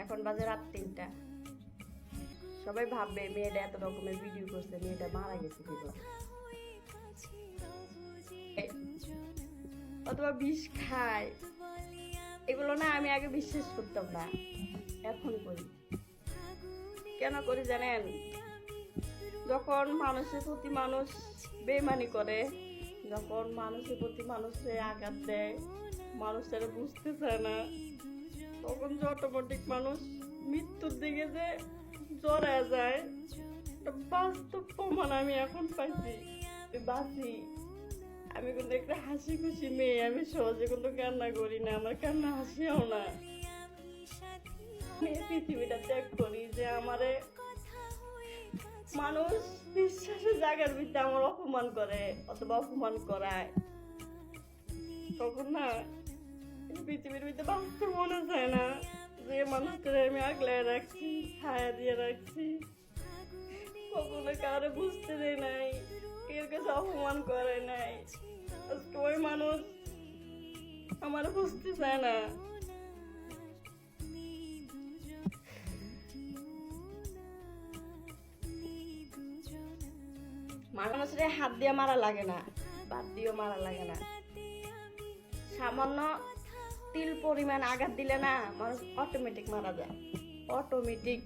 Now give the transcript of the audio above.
এখন বাজে রাত 3টা। সবাই ভাববে মেয়েটা এত রকমের ভিডিও করছে, মেয়েটা মারা গেছে কিনা, অথবা বিষ খায়, এগুলো না আমি আগে বিশ্বাস করতাম না, এখন করি। কেন করি জানেন? যখন মানুষের প্রতি মানুষ বেইমানি করে, যখন মানুষের প্রতি মানুষে আঘাত দেয়, মানুষের বুঝতে চায় না, তখন যে অটোমেটিক মানুষ মৃত্যুর দিকে যে জড়ায় যায়, বাস্তব প্রমাণ আমি এখন পাইছি। বাঁচি আমি কিন্তু একটা হাসি খুশি মেয়ে, আমি সহজে কিন্তু কান্না করি না, আমার কান্না হাসিও না। আমি পৃথিবীটা ত্যাগ করি যে আমারে মানুষ বিশ্বাসের জায়গার ভিতরে আমার অপমান করে অথবা অপমান করায়, তখন না পৃথিবীর ভিতরে বাঁচতে মনে চায় না। যে মানুষটারে আমি আগলায় রাখছি, ছায়া দিয়ে রাখছি, কখনো কারো বুঝতে দেয় নাই, এর কাছে অপমান করে নাই, আজকে ওই মানুষ আমার বুঝতে চায় না। মানুষের হাত দিয়ে মারা লাগে না, বাদ দিয়েও মারা লাগে না। সামান্য তিল পরিমাণ আঘাত দিলে না মানুষ অটোমেটিক মারা যায়, অটোমেটিক।